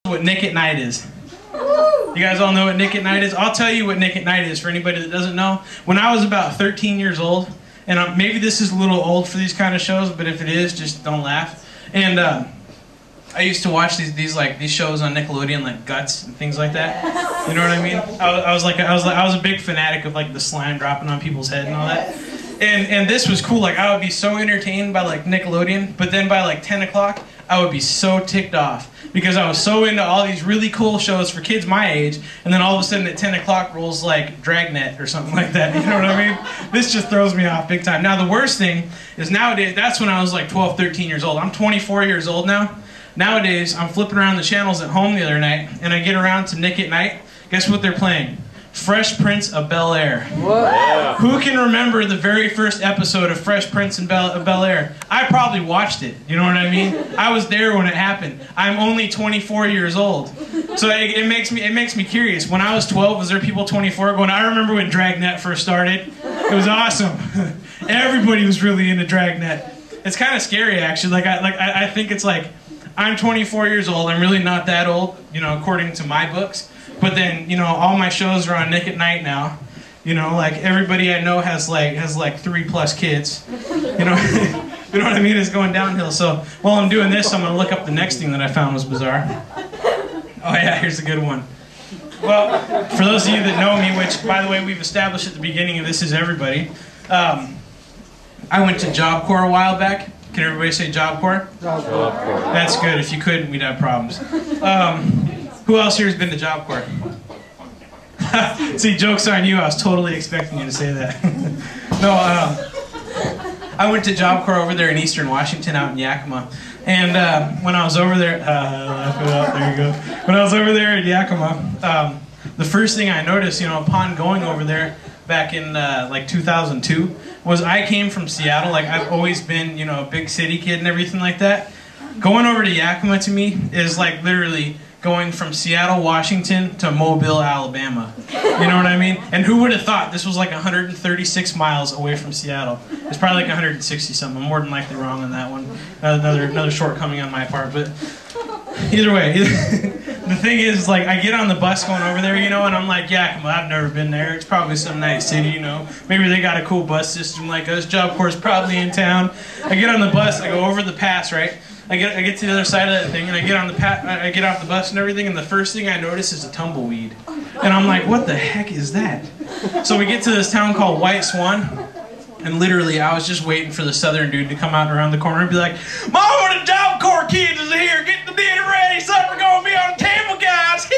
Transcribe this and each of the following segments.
What Nick at Night is. You guys all know what Nick at Night is? I'll tell you what Nick at Night is for anybody that doesn't know. When I was about 13 years old, and maybe this is a little old for these kind of shows, but if it is, just don't laugh. And I used to watch these shows on Nickelodeon, like Guts and things like that. You know what I mean? I was a big fanatic of like the slime dropping on people's head and all that. And this was cool. Like I would be so entertained by like Nickelodeon, but then by like 10 o'clock, I would be so ticked off because I was so into all these really cool shows for kids my age, and then all of a sudden at 10 o'clock rolls like Dragnet or something like that. You know what I mean? This just throws me off big time. Now the worst thing is nowadays, that's when I was like 12, 13 years old. I'm 24 years old now. Nowadays, I'm flipping around the channels at home the other night, and I get around to Nick at Night. Guess what they're playing? Fresh Prince of Bel-Air. Yeah. Who can remember the very first episode of Fresh Prince of Bel-Air? I probably watched it, you know what I mean? I was there when it happened. I'm only 24 years old. So it makes me curious. When I was 12, was there people 24 going, I remember when Dragnet first started? It was awesome. Everybody was really into Dragnet. It's kind of scary, actually. I think it's like, I'm 24 years old, I'm really not that old, you know, according to my books. But then, you know, all my shows are on Nick at Night now. You know, like everybody I know has like 3+ kids. You know, you know what I mean? It's going downhill. So while I'm doing this, I'm gonna look up the next thing that I found was bizarre. Oh yeah, here's a good one. Well, for those of you that know me, which by the way we've established at the beginning of This Is Everybody, I went to Job Corps a while back. Can everybody say Job Corps? Job Corps. That's good. If you couldn't, we'd have problems. Who else here has been to Job Corps? See, joke's on you. I was totally expecting you to say that. No, I went to Job Corps over there in Eastern Washington, out in Yakima. And when I was over there, there you go. When I was over there in Yakima, the first thing I noticed, you know, upon going over there back in like 2002, was I came from Seattle. Like I've always been, you know, a big city kid and everything like that. Going over to Yakima to me is like literally going from Seattle, Washington to Mobile, Alabama. You know what I mean? And who would have thought this was like 136 miles away from Seattle? It's probably like 160 something. I'm more than likely wrong on that one. Another shortcoming on my part, but either way. The thing is, like, I get on the bus going over there, you know, and I'm like, Yakima, I've never been there. It's probably some nice city, you know. Maybe they got a cool bus system like us. Job Corps is probably in town. I get on the bus, I go over the pass, right? I get to the other side of that thing, and I get off the bus and everything, and the first thing I notice is a tumbleweed. And I'm like, what the heck is that? So we get to this town called White Swan, and literally I was just waiting for the southern dude to come out around the corner and be like, Mama, the Job Corps kids is here, get the dinner ready, supper gonna be on the table, guys.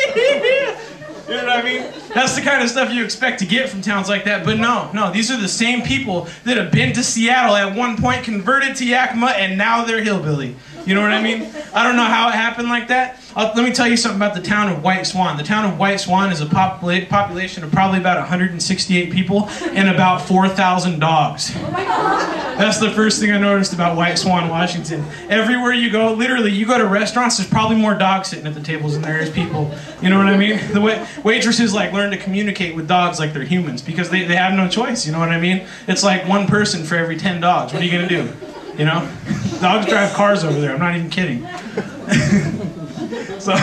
You know what I mean? That's the kind of stuff you expect to get from towns like that, but no, these are the same people that have been to Seattle at one point, converted to Yakima, and now they're hillbilly. You know what I mean? I don't know how it happened like that. Let me tell you something about the town of White Swan. The town of White Swan is a population of probably about 168 people and about 4,000 dogs. Oh my God. That's the first thing I noticed about White Swan, Washington. Everywhere you go, literally, you go to restaurants, there's probably more dogs sitting at the tables than there is people. You know what I mean? The waitresses like learn to communicate with dogs like they're humans because they have no choice. You know what I mean? It's like one person for every 10 dogs. What are you gonna do? You know? Dogs drive cars over there. I'm not even kidding. So,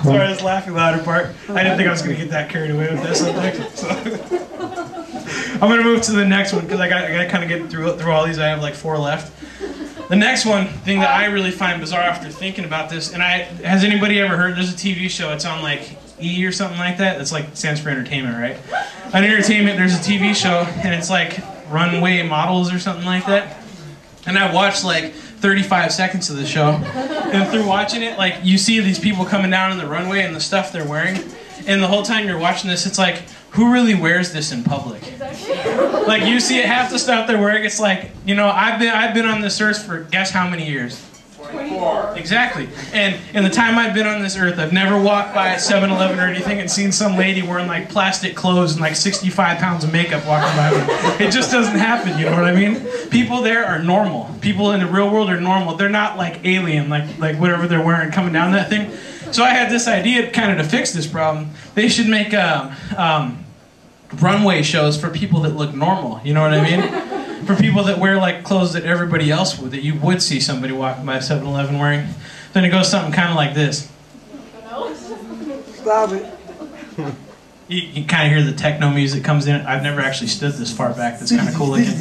sorry, I was laughing louder part. I didn't think I was going to get that carried away with that subject. So. I'm going to move to the next one because I got to kind of get through all these. I have like 4 left. The next one thing that I really find bizarre after thinking about this, and has anybody ever heard? There's a TV show. It's on like E or something like that. It's like stands for entertainment, right? On entertainment, there's a TV show, and it's like Runway Models or something like that. And I watched like 35 seconds of the show, and through watching it, like, you see these people coming down on the runway and the stuff they're wearing, and the whole time you're watching this, it's like, who really wears this in public? Like, you see it, half the stuff they're wearing, it's like, you know, I've been on this earth for, guess how many years? 24. Exactly. And in the time I've been on this earth, I've never walked by a 7-Eleven or anything and seen some lady wearing like plastic clothes and like 65 pounds of makeup walking by me. It just doesn't happen, you know what I mean? People there are normal. People in the real world are normal. They're not like alien, like whatever they're wearing coming down that thing. So I had this idea kind of to fix this problem. They should make runway shows for people that look normal, you know what I mean? for people that wear like clothes that everybody else would, that you would see somebody walking by 7-Eleven wearing. Then it goes something kind of like this. Stop it. You kind of hear the techno music comes in. I've never actually stood this far back. That's kind of cool looking.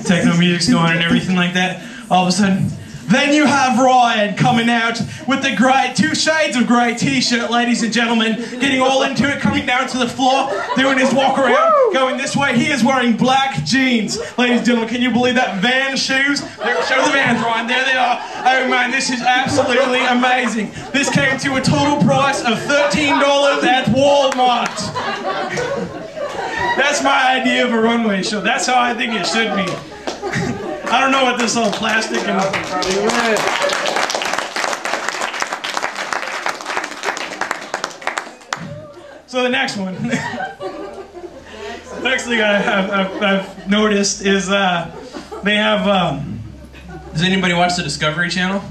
Techno music's going and everything like that. All of a sudden, then you have Ryan coming out with the great 2 shades of grey t-shirt, ladies and gentlemen, getting all into it, coming down to the floor, doing his walk around, going this way. He is wearing black jeans. Ladies and gentlemen, can you believe that? Van shoes. Show the Vans, Ryan. There they are. Oh man, this is absolutely amazing. This came to a total price of $13 at Walmart. That's my idea of a runway show. That's how I think it should be. I don't know what this whole plastic and... So the next one. Next thing I've noticed is they have... does anybody watch the Discovery Channel?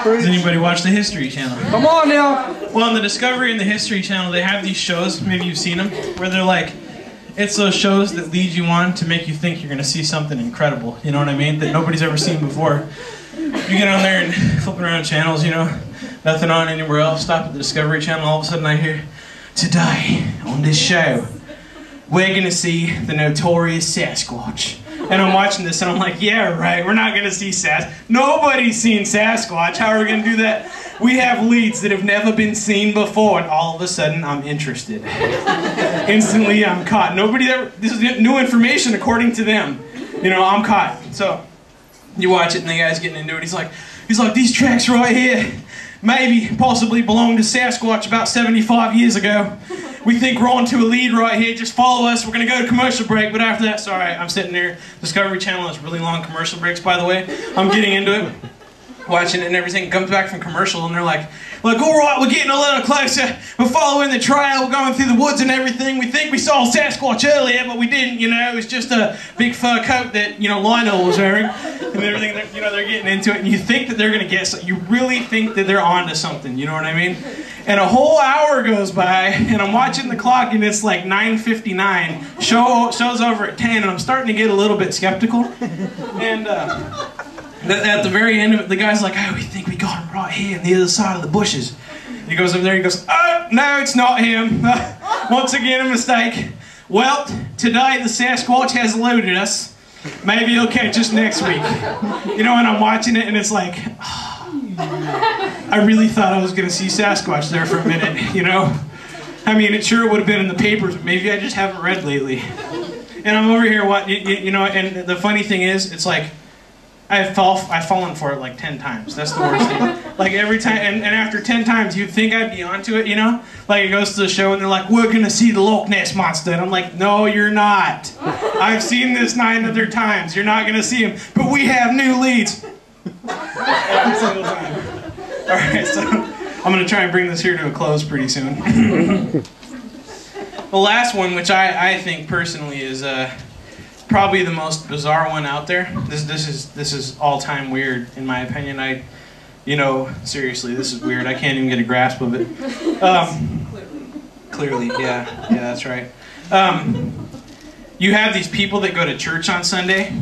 Does anybody watch the History Channel? Come on now! Well, on the Discovery and the History Channel, they have these shows, maybe you've seen them, where they're like, it's those shows that lead you on to make you think you're going to see something incredible, you know what I mean, that nobody's ever seen before. You get on there and flipping around channels, you know, nothing on anywhere else, stop at the Discovery Channel, all of a sudden I hear, today on this show, we're going to see the notorious Sasquatch. And I'm watching this and I'm like, yeah, right, we're not going to see Sasquatch. Nobody's seen Sasquatch. How are we going to do that? We have leads that have never been seen before, and all of a sudden I'm interested. Instantly I'm caught. Nobody ever, this is new information according to them. You know, I'm caught. So, you watch it and the guy's getting into it. He's like, these tracks right here, maybe, possibly belonged to Sasquatch about 75 years ago. We think we're on to a lead right here, just follow us, we're going to go to commercial break, but after that, sorry, I'm sitting there, Discovery Channel has really long commercial breaks, by the way. I'm getting into it, watching it and everything, comes back from commercial, and they're like, all right, we're getting a little closer, we're following the trail, we're going through the woods and everything, we think we saw Sasquatch earlier, but we didn't, you know, it was just a big fur coat that, you know, Lionel was wearing, and everything, you know, they're getting into it, and you think that they're going to get something, you really think that they're onto something, you know what I mean? And a whole hour goes by, and I'm watching the clock, and it's like 9:59. Show's over at 10, and I'm starting to get a little bit skeptical. And at the very end of it, the guy's like, oh, we think we got him right here on the other side of the bushes. He goes over there, he goes, oh, no, it's not him. Once again, a mistake. Well, today the Sasquatch has eluded us. Maybe he'll catch us next week. You know, and I'm watching it, and it's like, oh, I really thought I was going to see Sasquatch there for a minute, you know? I mean, it sure would have been in the papers, but maybe I just haven't read lately. And I'm over here, you know, and the funny thing is, it's like, I've fallen for it like 10 times. That's the worst thing. Like every time, and after 10 times, you'd think I'd be onto it, you know? Like it goes to the show and they're like, we're going to see the Loch Ness Monster. And I'm like, no, you're not. I've seen this 9 other times. You're not going to see him. But we have new leads. Every single time. Alright, so I'm going to try and bring this here to a close pretty soon. The last one, which I think personally is probably the most bizarre one out there. This is all-time weird, in my opinion. You know, seriously, this is weird. I can't even get a grasp of it. Clearly, yeah, that's right. You have these people that go to church on Sunday,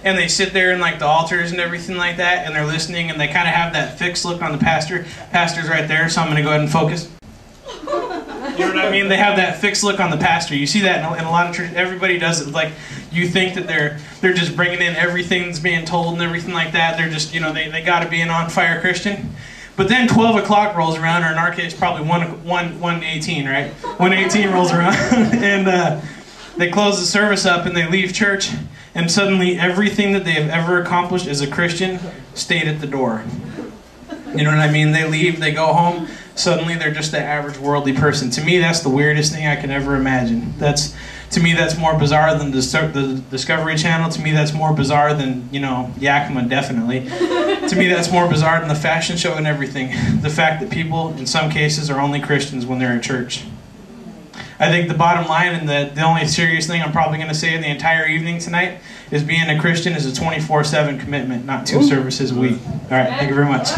and they sit there in like the altars and everything like that, and they're listening, and they kind of have that fixed look on the pastor. Pastor's right there, so I'm going to go ahead and focus. You know what I mean? They have that fixed look on the pastor. You see that in a lot of churches. Everybody does it. Like, you think that they're just bringing in everything that's being told and everything like that. They're just, you know, they got to be an on-fire Christian. But then 12 o'clock rolls around, or in our case, probably 1:18, right? 1:18 rolls around, and they close the service up and they leave church, and suddenly everything that they have ever accomplished as a Christian stayed at the door. You know what I mean? They leave, they go home, suddenly they're just the average worldly person. To me, that's the weirdest thing I can ever imagine. To me, that's more bizarre than the Discovery Channel. To me, that's more bizarre than, you know, Yakima, definitely. To me, that's more bizarre than the fashion show and everything. The fact that people, in some cases, are only Christians when they're at church. I think the bottom line, and the only serious thing I'm probably going to say in the entire evening tonight, is being a Christian is a 24/7 commitment, not 2 services a week. All right, thank you very much.